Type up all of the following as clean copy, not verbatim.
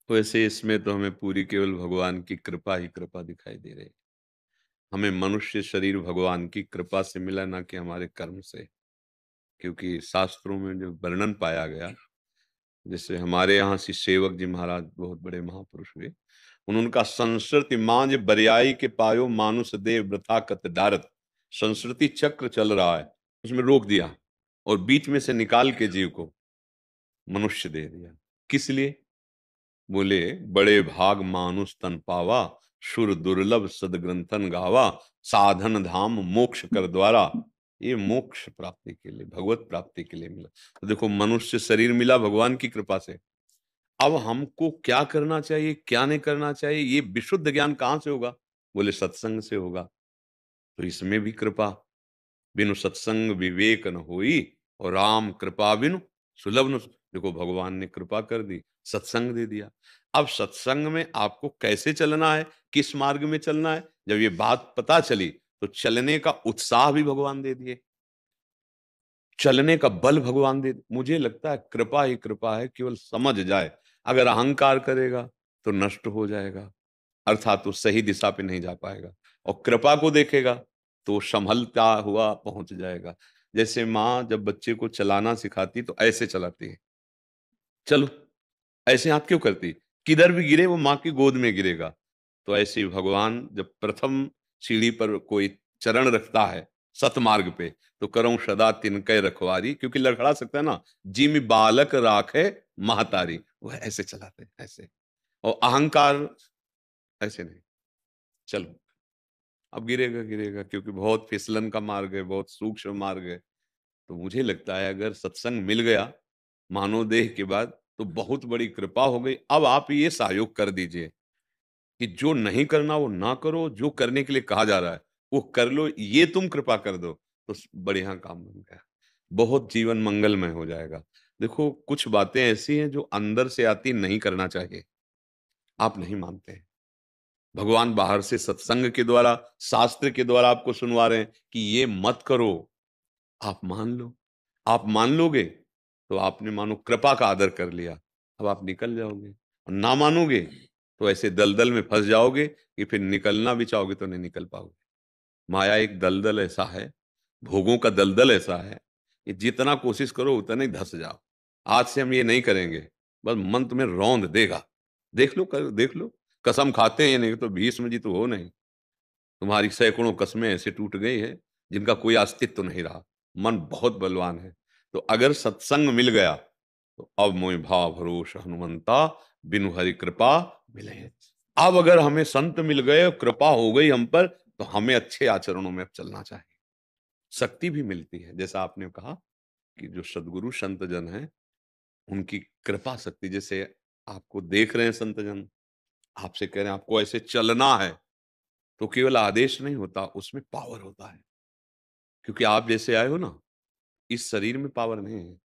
वैसे इसमें तो हमें पूरी केवल भगवान की कृपा ही कृपा दिखाई दे रही है। हमें मनुष्य शरीर भगवान की कृपा से मिला, ना कि हमारे कर्म से। क्योंकि शास्त्रों में जो वर्णन पाया गया, जैसे हमारे यहाँ श्री सेवक जी महाराज बहुत बड़े महापुरुष हुए, उनका संस्कृति मांझ बरियाई के पायो मानुष देव वृथा कत डारत। संस्कृति चक्र चल रहा है, उसमें रोक दिया और बीच में से निकाल के जीव को मनुष्य दे दिया। किस लिए? बोले बड़े भाग मानुष तन पावा, सुर दुर्लभ सदग्रंथन गावा, साधन धाम मोक्ष कर द्वारा। ये मोक्ष प्राप्ति के लिए, भगवत प्राप्ति के लिए मिला। तो देखो, मनुष्य शरीर मिला भगवान की कृपा से। अब हमको क्या करना चाहिए, क्या नहीं करना चाहिए, ये विशुद्ध ज्ञान कहां से होगा? बोले सत्संग से होगा। तो इसमें भी कृपा, बिनु सत्संग विवेक न होई, और राम कृपा बिनु सुलभ न। देखो, भगवान ने कृपा कर दी, सत्संग दे दिया। अब सत्संग में आपको कैसे चलना है, किस मार्ग में चलना है, जब ये बात पता चली तो चलने का उत्साह भी भगवान दे दिए, चलने का बल भगवान दे। मुझे लगता है कृपा ही कृपा है, केवल समझ जाए। अगर अहंकार करेगा तो नष्ट हो जाएगा, अर्थात तो सही दिशा पे नहीं जा पाएगा। और कृपा को देखेगा तो संभलता हुआ पहुंच जाएगा। जैसे माँ जब बच्चे को चलाना सिखाती तो ऐसे चलाती है, चलो। ऐसे हाथ क्यों करती? किधर भी गिरे वो माँ की गोद में गिरेगा। तो ऐसे ही भगवान जब प्रथम सीढ़ी पर कोई चरण रखता है सतमार्ग पे, तो करऊं सदा तिनके रखवारी, क्योंकि लड़खड़ा सकता है ना, जिम बालक राखे महतारी। वो ऐसे चलाते हैं, ऐसे। और अहंकार ऐसे नहीं, चलो। अब गिरेगा गिरेगा, क्योंकि बहुत फिसलन का मार्ग है, बहुत सूक्ष्म मार्ग है। तो मुझे लगता है अगर सत्संग मिल गया मानव देह के बाद, तो बहुत बड़ी कृपा हो गई। अब आप ये सहयोग कर दीजिए कि जो नहीं करना वो ना करो, जो करने के लिए कहा जा रहा है वो कर लो, ये तुम कृपा कर दो, तो बढ़िया काम बन गया, बहुत जीवन मंगलमय हो जाएगा। देखो, कुछ बातें ऐसी हैं जो अंदर से आती, नहीं करना चाहिए, आप नहीं मानते हैं। भगवान बाहर से सत्संग के द्वारा, शास्त्र के द्वारा आपको सुनवा रहे हैं कि ये मत करो, आप मान लो। आप मान लोगे तो आपने मानो कृपा का आदर कर लिया, अब आप निकल जाओगे। और ना मानोगे तो ऐसे दलदल में फंस जाओगे कि फिर निकलना भी चाहोगे तो नहीं निकल पाओगे। माया एक दलदल ऐसा है, भोगों का दलदल ऐसा है कि जितना कोशिश करो उतना ही धंस जाओ। आज से हम ये नहीं करेंगे, बस मन तुम्हें रौंद देगा। देख लो, कर देख लो, कसम खाते हैं या नहीं, तो भीष्म जी तो हो नहीं। तुम्हारी सैकड़ों कस्में ऐसे टूट गई हैं जिनका कोई अस्तित्व नहीं रहा। मन बहुत बलवान है। तो अगर सत्संग मिल गया तो अब मोहि भाव भरोस हनुमंता, बिनु हरि कृपा मिले। अब अगर हमें संत मिल गए, कृपा हो गई हम पर, तो हमें अच्छे आचरणों में अब चलना चाहिए। शक्ति भी मिलती है, जैसा आपने कहा कि जो सदगुरु संत जन है उनकी कृपा शक्ति, जैसे आपको देख रहे हैं संत जन, आपसे कह रहे हैं आपको ऐसे चलना है, तो केवल आदेश नहीं होता, उसमें पावर होता है। क्योंकि आप जैसे आए हो ना, इस शरीर में पावर नहीं है।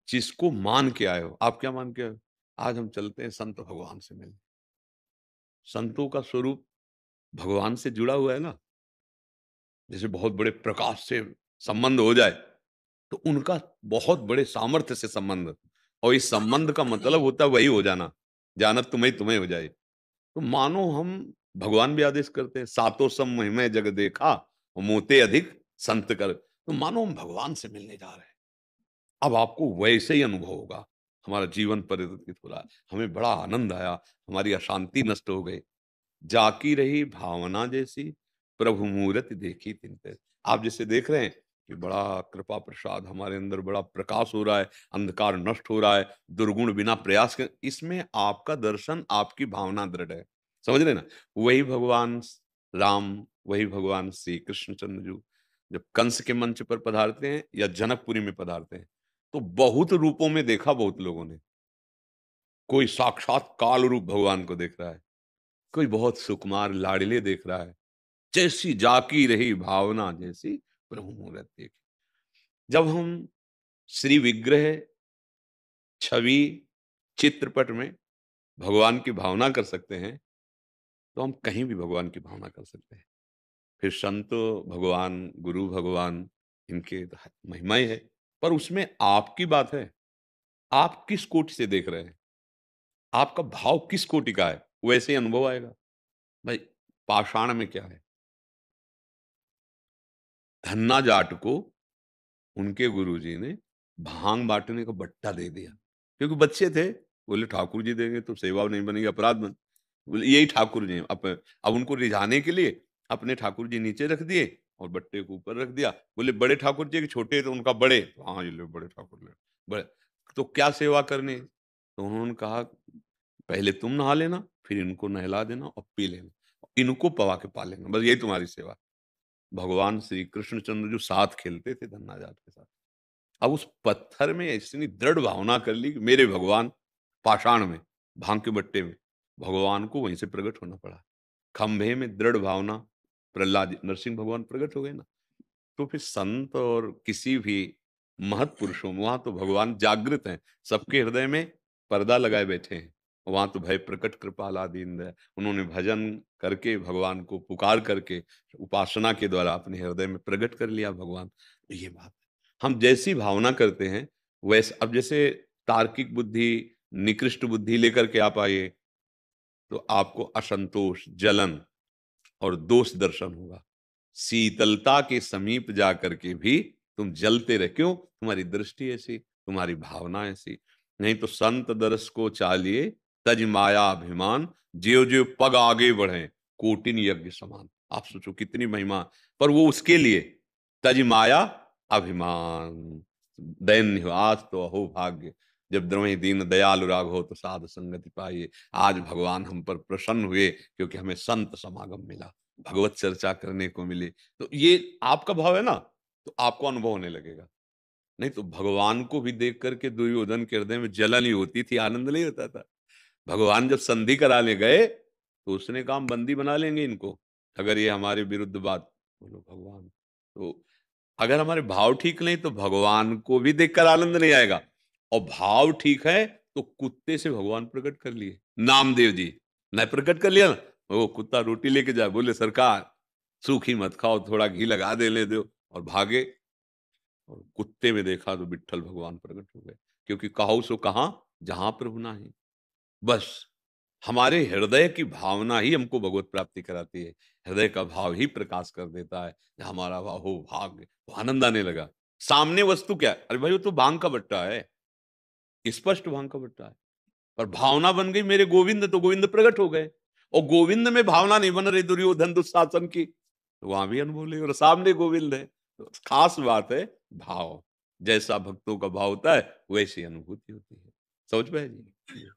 जिसको मान के आए हो, आप क्या मान के आए हो? आज हम चलते हैं संत भगवान से मिलने। संतों का स्वरूप भगवान से जुड़ा हुआ है ना। जैसे बहुत बड़े प्रकाश से संबंध हो जाए, तो उनका बहुत बड़े सामर्थ्य से संबंध, और इस संबंध का मतलब होता है वही हो जाना, जानत तुम्हें तुम्हें हो जाए। तो मानो हम, भगवान भी आदेश करते हैं, सातों सम महिमा जग देखा, और मोते अधिक संत कर। तो मानो हम भगवान से मिलने जा रहे हैं। अब आपको वैसे ही अनुभव होगा, हमारा जीवन परिवर्तित हो रहा है, हमें बड़ा आनंद आया, हमारी अशांति नष्ट हो गई। जाकी रही भावना जैसी, प्रभु मूरत देखी तिनते। आप जैसे देख रहे हैं कि बड़ा कृपा प्रसाद हमारे अंदर, बड़ा प्रकाश हो रहा है, अंधकार नष्ट हो रहा है, दुर्गुण बिना प्रयास के, इसमें आपका दर्शन, आपकी भावना दृढ़ है। समझ रहे ना? वही भगवान राम, वही भगवान श्री कृष्णचंद्र जी जब कंस के मंच पर पधारते हैं या जनकपुरी में पधारते हैं, तो बहुत रूपों में देखा बहुत लोगों ने। कोई साक्षात काल रूप भगवान को देख रहा है, कोई बहुत सुकुमार लाडले देख रहा है, जैसी जाकी रही भावना जैसी प्रभु मूरत देखी। जब हम श्री विग्रह, छवि, चित्रपट में भगवान की भावना कर सकते हैं, तो हम कहीं भी भगवान की भावना कर सकते हैं। फिर संत भगवान, गुरु भगवान, इनके महिमा ही है। पर उसमें आपकी बात है, आप किस कोटि से देख रहे हैं। आपका भाव किस कोटि का है, वैसे ही अनुभव आएगा। भाई पाषाण में क्या है? धन्ना जाट को उनके गुरुजी ने भांग बाँटने का बट्टा दे दिया, क्योंकि बच्चे थे। बोले ठाकुर जी देंगे तो सेवा नहीं बनेगी, अपराध बन। बोले यही ठाकुर जी हैं। अब उनको रिझाने के लिए अपने ठाकुर जी नीचे रख दिए और बट्टे को ऊपर रख दिया। बोले बड़े ठाकुर जी के छोटे तो उनका बड़े, हाँ ये लो बड़े ठाकुर ले बड़े। तो क्या सेवा करनी है? तो उन्होंने कहा पहले तुम नहा लेना, फिर इनको नहला देना और पी लेना, इनको पवा के पालेंगे, बस यही तुम्हारी सेवा। भगवान श्री कृष्णचंद्र जो साथ खेलते थे धन्ना जाट के साथ, अब उस पत्थर में इतनी दृढ़ भावना कर ली कि मेरे भगवान पाषाण में, भांग के बट्टे में, भगवान को वहीं से प्रकट होना पड़ा। खंभे में दृढ़ भावना, प्रहलाद नरसिंह भगवान प्रकट हो गए ना। तो फिर संत और किसी भी महत पुरुषों में वहां तो भगवान जागृत हैं, सबके हृदय में पर्दा लगाए बैठे हैं। वहां तो भय प्रकट कृपाला दीन है, उन्होंने भजन करके भगवान को पुकार करके उपासना के द्वारा अपने हृदय में प्रकट कर लिया भगवान। तो ये बात है, हम जैसी भावना करते हैं वैसे। अब जैसे तार्किक बुद्धि, निकृष्ट बुद्धि लेकर के आप आइए तो आपको असंतोष, जलन और दोष दर्शन होगा। शीतलता के समीप जाकर के भी तुम जलते रहे, क्यों? तुम्हारी दृष्टि ऐसी, तुम्हारी भावना ऐसी। नहीं तो संत दरस को चालिए, तज माया अभिमान, ज्यो ज्यो पग आगे बढ़े, कोटिन यज्ञ समान। आप सोचो कितनी महिमा, पर वो उसके लिए तज माया अभिमान। दैन्य हो आज तो अहो भाग्य, जब द्रवहि दीन दयालु राघो तो साध संगति पाइए। आज भगवान हम पर प्रसन्न हुए क्योंकि हमें संत समागम मिला, भगवत चर्चा करने को मिली। तो ये आपका भाव है ना, तो आपको अनुभव होने लगेगा। नहीं तो भगवान को भी देख करके दुर्योधन के हृदय में जलन ही होती थी, आनंद नहीं होता था। भगवान जब संधि कराने गए तो उसने कहा हम बंदी बना लेंगे इनको, अगर ये हमारे विरुद्ध बात। बोलो भगवान, तो अगर हमारे भाव ठीक नहीं तो भगवान को भी देखकर आनंद नहीं आएगा। और भाव ठीक है तो कुत्ते से भगवान प्रकट कर लिए, नामदेव जी नहीं प्रकट कर लिया ना। वो कुत्ता रोटी लेके जाए, बोले सरकार सूखी मत खाओ, थोड़ा घी लगा दे ले दो, और भागे। और कुत्ते में देखा तो विट्ठल भगवान प्रकट हो गए, क्योंकि कहो सो कहां जहां प्रभु नाही। बस हमारे हृदय की भावना ही हमको भगवत प्राप्ति कराती है। हृदय का भाव ही प्रकाश कर देता है। हमारा भाव हो भाग्य, तो आनंद आने लगा। सामने वस्तु क्या है? अरे भाई वो तो भांग का बट्टा है, स्पष्ट भांग का बट्टा है, पर भावना बन गई मेरे गोविंद, तो गोविंद प्रकट हो गए। और गोविंद में भावना नहीं बन रही दुर्योधन दुशासन की, तो वहां भी अनुभव ले, और सामने गोविंद है। तो खास बात है भाव, जैसा भक्तों का भाव होता है वैसी अनुभूति होती है। समझ पाए जी?